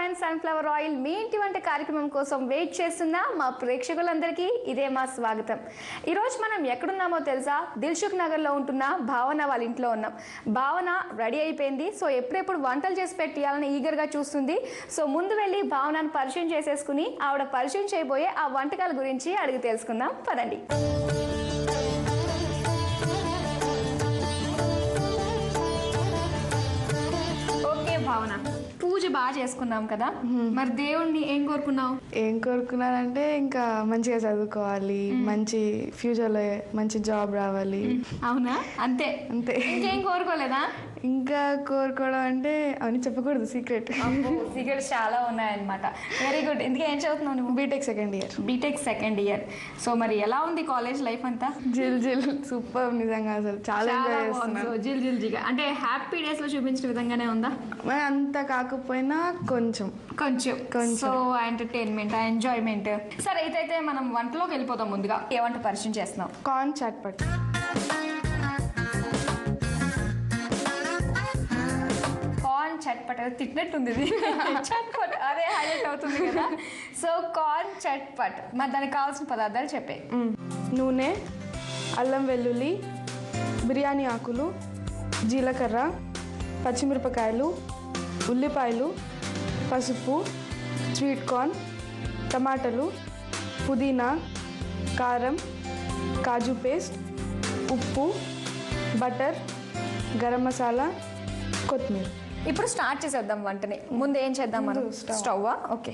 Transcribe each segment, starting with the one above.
Refine sunflower oil మీ ఇంటి వంట కార్యక్రమం కోసం వెయిట్ చేస్తున్న మా ప్రేక్షకులందరికీ ఇదే మా స్వాగతం. ఈరోజు మనం ఎక్కడున్నామో తెలుసా? దిల్సుఖ్ నగర్లో ఉంటున్న భావన వాళ్ళ ఇంట్లో ఉన్నాం. భావన రెడీ అయిపోయింది. సో ఎప్పుడెప్పుడు వంటలు చేసి పెట్టాలని ఈగర్గా చూస్తుంది. సో ముందు వెళ్ళి భావనను పరిచయం చేసేసుకుని ఆవిడ పరిచయం చేయబోయే ఆ వంటకాల గురించి అడిగి తెలుసుకుందాం. పదండి. భావన, పూజ బాగా చేసుకున్నాం కదా, మరి దేవుణ్ణి ఏం కోరుకున్నావు? ఏం కోరుకున్నానంటే ఇంకా మంచిగా చదువుకోవాలి, మంచి ఫ్యూచర్ లో మంచి జాబ్ రావాలి. అవునా? అంతే అంతే, ఇంకేం కోరుకోలేదా? ఇంకా కోరుకోవడం అంటే అవన్నీ చెప్పకూడదు, సీక్రెట్. సీక్రెట్స్ చాలా ఉన్నాయన్నమాట. Very good. ఇందుకే ఏం చదువుతున్నావు నువ్వు? BTech second year. BTech second year. So మరి ఎలా ఉంది కాలేజ్ లైఫ్ అంతా? జిల్ జిల్ సూపర్, నిజంగా అసలు చాలా ఎంజాయ్ చేస్తున్నాను. జిల్ జిల్ జిగా అంటే హ్యాపీ డేస్ లో చూపించిన విధంగానే ఉందా? అంత కాకపోయినా కొంచెం కొంచెం సో ఎంటర్టైన్మెంట్, ఎంజాయ్మెంట్. సరే అయితే మనం వంటలోకి వెళ్ళిపోతాం. ముందుగా ఏ వంట పరిచయం చేస్తున్నాం? కార్న్ చట్పట్. కార్న్ చట్పట్ తిట్టినట్టుంది ఇది. చట్పట్ అదే హైలైట్ అవుతుంది కదా. సో కార్న్ చట్పట్, మరి దానికి కావాల్సిన పదార్థాలు చెప్పే. నూనె, అల్లం వెల్లుల్లి, బిర్యానీ ఆకులు, జీలకర్ర, పచ్చిమిరపకాయలు, ఉల్లిపాయలు, పసుపు, స్వీట్ కార్న్, టమాటాలు, పుదీనా, కారం, కాజు పేస్ట్, ఉప్పు, బటర్, గరం మసాలా, కొత్తిమీర. ఇప్పుడు స్టార్ట్ చేసేద్దాం వంటని. ముందు ఏం చేద్దాం మనం? స్టవ్. ఓకే,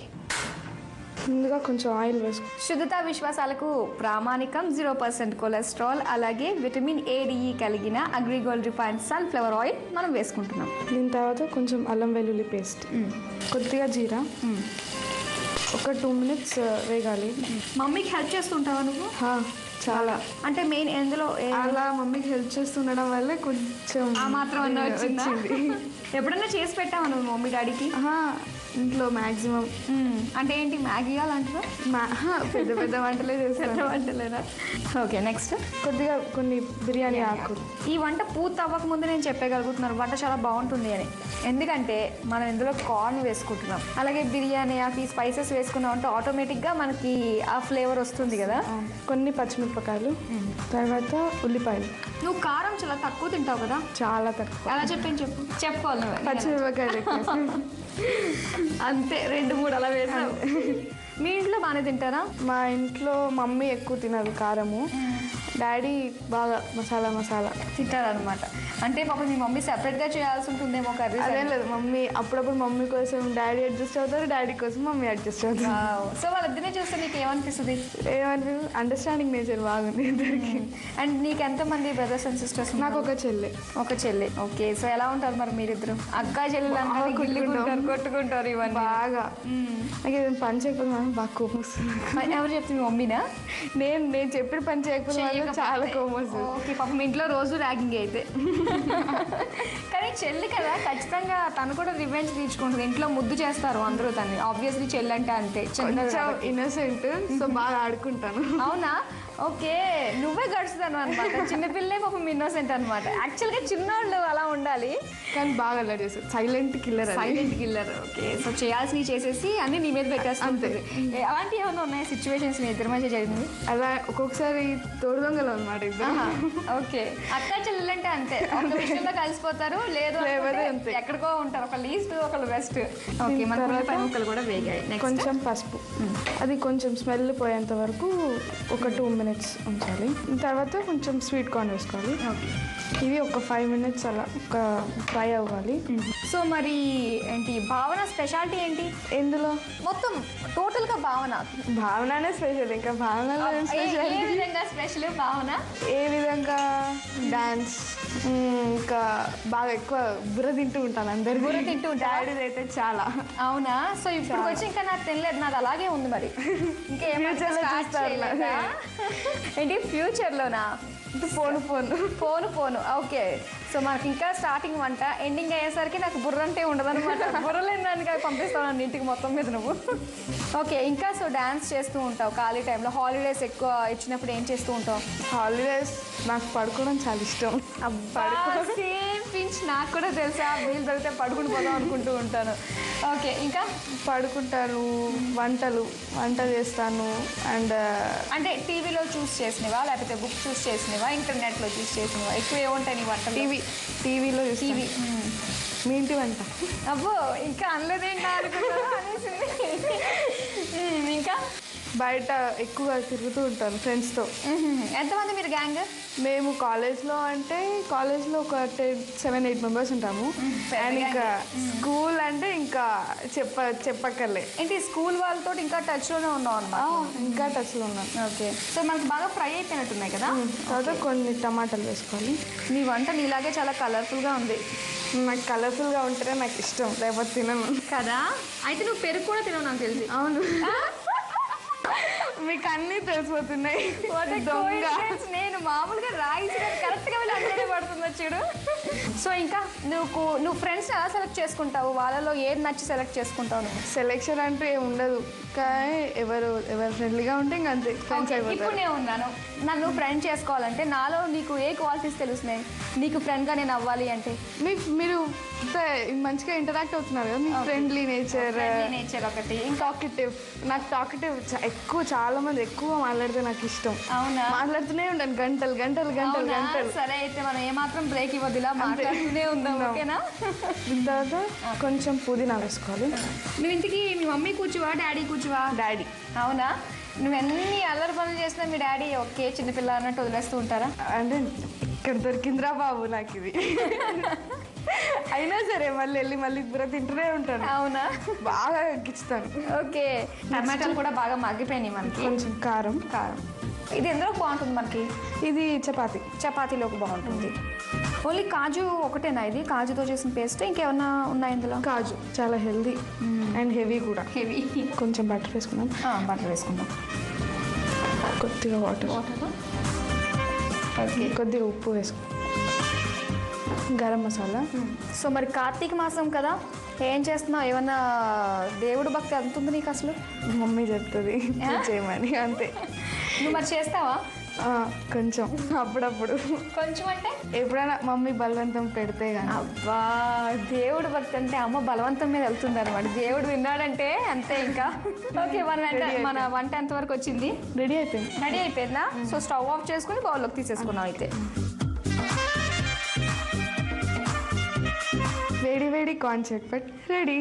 ముందుగా కొంచెం ఆయిల్ వేసుకో. శుద్ధత విశ్వాసాలకు ప్రామాణికం 0% కొలెస్ట్రాల్, అలాగే విటమిన్ ADE కలిగిన అగ్రిగోల్డ్ రిఫైన్ సన్ఫ్లవర్ ఆయిల్ మనం వేసుకుంటున్నాం. దీని తర్వాత కొంచెం అల్లం వెల్లుల్లి పేస్ట్, కొద్దిగా జీరా, ఒక 2 minutes వేగాలి. మమ్మీకి హెల్ప్ చేస్తుంటావా నువ్వు? చాలా. అంటే మెయిన్ ఎందులో అలా మమ్మీకి హెల్ప్ చేస్తుండడం వల్లే కొంచెం ఆ మాత్రం వచ్చింది. ఎప్పుడన్నా చేసి పెట్టావా నువ్వు మమ్మీ డాడీకి? ఇంట్లో మ్యాక్సిమం. అంటే ఏంటి, మ్యాగీ అలాంటిదా? పెద్ద పెద్ద వంటలే చేస్తాను. వంటలేదా? ఓకే, నెక్స్ట్ కొద్దిగా కొన్ని బిర్యానీ ఆకులు. ఈ వంట పూర్తి అవ్వక ముందు నేను చెప్పగలుగుతున్నాను వంట చాలా బాగుంటుంది అని. ఎందుకంటే మనం ఇందులో కార్న్ వేసుకుంటున్నాం, అలాగే బిర్యానీ ఆకు స్పైసెస్ వేసుకున్నాం అంటే ఆటోమేటిక్గా మనకి ఆ ఫ్లేవర్ వస్తుంది కదా. కొన్ని పచ్చిమిరపకాయలు, తర్వాత ఉల్లిపాయలు. నువ్వు కారం చాలా తక్కువ తింటావు కదా? చాలా తక్కువ. అలా చెప్పుకోవాలి నువ్వు. పచ్చిమిరపకాయలు అంతే, 2-3 అలా వేసావు. మీ ఇంట్లో బాగానే తింటారా? మా ఇంట్లో మమ్మీ ఎక్కువ తినదు కారము, డాడీ బాగా మసాలా తింటారనమాట. అంటే పాపం మీ మమ్మీ సెపరేట్గా చేయాల్సి ఉంటుందేమో కర్రీ. అదేం లేదు, మమ్మీ అప్పుడప్పుడు మమ్మీ కోసం డాడీ అడ్జస్ట్ అవుతారు, డాడీ కోసం మమ్మీ అడ్జస్ట్ అవుతారు. సో వాళ్ళిద్దరినే చూస్తే నీకు ఏమనిపిస్తుంది? అండర్స్టాండింగ్ నేచర్ బాగుంది ఇద్దరికి. అండ్ నీకు ఎంతమంది బ్రదర్స్ అండ్ సిస్టర్స్? నాకు ఒక చెల్లి. ఓకే, సో ఎలా ఉంటారు మరి మీరిద్దరు? అక్క చెల్లెలు కొట్టుకుంటారు ఇవన్నీ బాగా. నాకు ఏదైనా పని చేయకపోతే బాగా కోపం వస్తుంది. ఎవరు చెప్తుంది? మమ్మీనా? నేను చెప్పిన పని చేయకపోతే చాలా కోపం వస్తుంది. ఓకే, పాపం ఇంట్లో రోజు ర్యాగింగ్ అయితే. కానీ చెల్లి కదా, ఖచ్చితంగా తను కూడా రివెంజ్ తీర్చుకుంటుంది. ఇంట్లో ముద్దు చేస్తారు అందరూ తను. ఆబ్వియస్లీ చెల్లి అంటే అంతే, ఇన్నోసెంట్, సో బాగా ఆడుకుంటాను. అవునా? ఓకే, నువ్వే గడుస్తాను అనమాట. చిన్నపిల్లే పాపం ఇన్నోసెంట్ అనమాట. యాక్చువల్గా చిన్నోళ్ళు అలా ఉండాలి, కానీ బాగా అలా చేస్తారు. Silent killer. ఓకే, సో చేయాల్సినవి చేసేసి అన్ని నీ మీద పెట్టేస్తుంది. అలాంటి ఏమైనా ఉన్నాయి సిచ్యువేషన్స్ మీ ఇద్దరి మధ్య జరిగింది? అలా ఒక్కొక్కసారి తోడు దొంగలు అనమాట ఇద్దరు. ఓకే, అక్క చెల్లెలంటే అంతే, ఒక విషయంలో కలిసిపోతారు, లేదు ఎక్కడికో ఉంటారు, ఒక ఈస్ట్ ఒకళ్ళు వెస్ట్. ఓకే, మన ముక్కలు కూడా వేగాయి. కొంచెం పసుపు, అది కొంచెం స్మెల్ పోయేంత వరకు ఒక 2 minutes ఉంచాలి. తర్వాత కొంచెం స్వీట్ కార్న్ వేసుకోవాలి. ఇవి ఒక 5 minutes అలా ఒక ఫ్రై అవ్వాలి. సో మరి ఏంటి భావన స్పెషాలిటీ ఏంటి ఎందులో? మొత్తం టోటల్గా భావననే స్పెషల్. ఇంకా భావనలో ఏ విధంగా స్పెషల్? భావన ఏ విధంగా డాన్స్, ఇంకా బాగా ఎక్కువ బుర్ర తింటూ ఉంటాను. అందరు బుర్ర తింటూ ఉంటాడు అయితే చాలా. అవునా? సో ఇప్పుడు వచ్చి ఇంకా నాకు తెలియదు, నాది అలాగే ఉంది. మరి ఇంకేమో ఏంటి ఫ్యూచర్లోనా? ఫోను. ఓకే, సో మనకి ఇంకా స్టార్టింగ్ వంట, ఎండింగ్ అయ్యేసరికి నాకు బుర్ర అంటే ఉండదు అనమాట. బుర్రలేని దానికి పంపిస్తాను ఇంటికి మొత్తం మీద నువ్వు. ఓకే, ఇంకా సో డ్యాన్స్ చేస్తూ ఉంటావు ఖాళీ టైంలో. హాలిడేస్ ఎక్కువ ఇచ్చినప్పుడు ఏం చేస్తూ ఉంటావు? హాలిడేస్ నాకు పడుకోవడం చాలా ఇష్టం. సేమ్ పించ్, నాకు కూడా తెలుసా. వీలు దొరికితే పడుకుని పోదాం అనుకుంటూ ఉంటాను. ఓకే, ఇంకా పడుకుంటాను, వంట చేస్తాను. అండ్ అంటే టీవీలో చూస్ చేసినవా, లేకపోతే బుక్ చూస్ చేసినవా, ఇంటర్నెట్లో చూస్ చేసినవా? ఎక్కువ ఏముంటాయి నీ వంట? టీవీలో టీవీ. మీ ఇంటి వంట? అబ్బో, ఇంకా అనలేదేంటా అనుకుంటా అనేసింది. ఇంకా బయట ఎక్కువగా తిరుగుతూ ఉంటాను ఫ్రెండ్స్తో. ఎంతమంది మీరు గ్యాంగ్? మేము కాలేజ్లో ఒక 7-8 మెంబర్స్ ఉంటాము. అండ్ ఇంకా స్కూల్ అంటే ఇంకా చెప్పక్కర్లే. ఏంటి స్కూల్ వాళ్ళతో ఇంకా టచ్లోనే ఉన్నావు అన్నమాట? ఇంకా టచ్లో ఉన్నాను. ఓకే, సో మనకు బాగా ఫ్రై అయిపోయినట్టున్నాయి కదా. తర్వాత కొన్ని టమాటాలు వేసుకోవాలి. నీ వంట నీలాగే చాలా కలర్ఫుల్గా ఉంది. నాకు కలర్ఫుల్గా ఉంటేనే నాకు ఇష్టం, లేకపోతే తినను కదా. అయితే నువ్వు పెరుగు కూడా తినవు నాకు తెలిసి. అవును, మీకు అన్నీ తెలిసిపోతున్నాయి. నేను మామూలుగా రాయిసి కరెక్ట్గా వెళ్ళి అందులోనే పడుతుందో చూడు. సో ఇంకా నువ్వు ఫ్రెండ్స్ ఎలా సెలెక్ట్ చేసుకుంటావు? వాళ్ళలో ఏది నచ్చి సెలెక్ట్ చేసుకుంటావు? సెలెక్షన్ అంటూ ఏమి ఉండదు, కానీ ఎవరు ఫ్రెండ్లీగా ఉంటే ఇంకా అంతే ఫ్రెండ్స్ అయిపోతారు. ఇప్పుడు నేను ఉన్నాను, నన్ను ఫ్రెండ్ చేసుకోవాలంటే నాలో నీకు ఏ క్వాలిటీస్ తెలుస్తున్నాయి? నీకు ఫ్రెండ్గా నేను అవ్వాలి అంటే మీరు మంచిగా ఇంటరాక్ట్ అవుతున్నారు కదా. మీకు ఫ్రెండ్లీ నేచర్ ఒకటి, టాకెటివ్. నాకు టాకెటివ్ చాలా మంది ఎక్కువ మాట్లాడితే నాకు ఇష్టం. అవునా? మాట్లాడుతూనే ఉంటాను గంటలు. సరే, అయితే మనం ఏమాత్రం బ్రేక్ ఇవ్వద్దులా, మాట్లాడుతూనే ఉందాం. ఓకేనా? దీని తర్వాత కొంచెం పుదీనా వేసుకోవాలి. నువ్వు ఇంటికి మీ మమ్మీ కూర్చువా, డాడీ కూర్చువా? డాడీ. అవునా? నువ్వు ఎన్ని అల్లరి పనులు చేసినా మీ డాడీ ఓకే చిన్నపిల్ల అన్నట్టు వదిలేస్తూ ఉంటారా? అంటే ఇక్కడ దొరికిందిరా బాబు నాకు ఇది. అయినా సరే మళ్ళీ బుర్ర తింటూనే ఉంటాను. అవునా? బాగా ఎక్కిస్తాను. ఓకే, టమాటాలు కూడా బాగా మగ్గిపోయినాయి. మనకి కొంచెం కారం. ఇది ఎందులో బాగుంటుంది మనకి? ఇది చపాతీలోకి బాగుంటుంది. ఓన్లీ కాజు ఒకటేనా ఇది? కాజుతో చేసిన పేస్ట్ ఇంకేమన్నా ఉన్నాయి ఇందులో? కాజు చాలా హెల్దీ అండ్ హెవీ కూడా. హెవీ. కొంచెం బటర్ వేసుకుందాం. బటర్ వేసుకుందాం. కొద్దిగా వాటర్. ఓకే, కొద్దిగా ఉప్పు వేసుకుందాం. గరం మసాలా. సో మరి కార్తీక మాసం కదా, ఏం చేస్తున్నావు? ఏమన్నా దేవుడు భక్తి అంతుంది నీకు అసలు? మమ్మీ చెప్తుంది చేయమని, అంతే. నువ్వు మరి చేస్తావా? కొంచెం అప్పుడప్పుడు. కొంచెం అంటే ఎప్పుడైనా మమ్మీ బలవంతం పెడితే కానీ. అబ్బా, దేవుడు భక్తి అంటే అమ్మ బలవంతం మీద వెళ్తుంది అనమాట. దేవుడు విన్నాడంటే అంతే ఇంకా. ఓకే, మన వంట ఎంతవరకు వచ్చింది? రెడీ అయిపోయిందా? సో స్టవ్ ఆఫ్ చేసుకుని బౌల్లోకి తీసేసుకున్నాం. అయితే వేడి కార్న్ చట్పట్ రెడీ.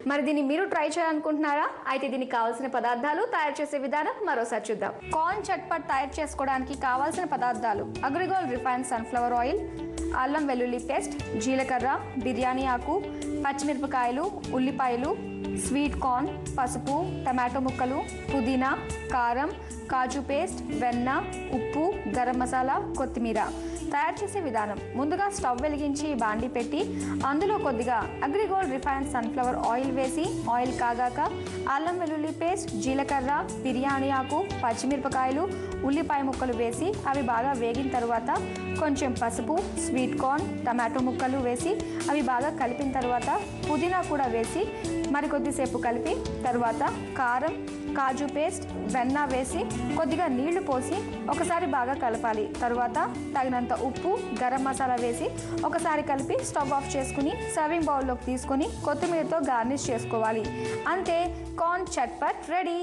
మరి దీన్ని మీరు ట్రై చేయాలనుకుంటున్నారా? అయితే దీనికి కావాల్సిన పదార్థాలు, తయారు చేసే విధానం మరోసారి చూద్దాం. కార్న్ చట్పట్ తయారు చేసుకోవడానికి కావాల్సిన పదార్థాలు: అగ్రిగోల్డ్ రిఫైన్డ్ సన్ఫ్లవర్ ఆయిల్, అల్లం వెల్లుల్లి పేస్ట్, జీలకర్ర, బిర్యానీ ఆకు, పచ్చిమిరపకాయలు, ఉల్లిపాయలు, స్వీట్ కార్న్, పసుపు, టమాటో ముక్కలు, పుదీనా, కారం, కాజు పేస్ట్, వెన్న, ఉప్పు, గరం మసాలా, కొత్తిమీర. తయారు చేసే విధానం: ముందుగా స్టవ్ వెలిగించి బాండి పెట్టి అందులో కొద్దిగా అగ్రిగోల్డ్ రిఫైన్డ్ సన్ఫ్లవర్ ఆయిల్ వేసి ఆయిల్ కాగాక అల్లం వెల్లుల్లి పేస్ట్, జీలకర్ర, బిర్యానీ ఆకు, పచ్చిమిరపకాయలు, ఉల్లిపాయ ముక్కలు వేసి అవి బాగా వేగిన తర్వాత కొంచెం పసుపు, స్వీట్ కార్న్, టమాటో ముక్కలు వేసి అవి బాగా కలిపిన తర్వాత పుదీనా కూడా వేసి మరికొద్దిసేపు కలిపి తర్వాత కారం, కాజు పేస్ట్, వెన్న వేసి కొద్దిగా నీళ్లు పోసి ఒకసారి బాగా కలపాలి. తర్వాత తగినంత ఉప్పు, గరం మసాలా వేసి ఒకసారి కలిపి స్టవ్ ఆఫ్ చేసుకుని సర్వింగ్ బౌల్లోకి తీసుకొని కొత్తిమీరతో గార్నిష్ చేసుకోవాలి. అంతే, కార్న్ చట్పట్ రెడీ.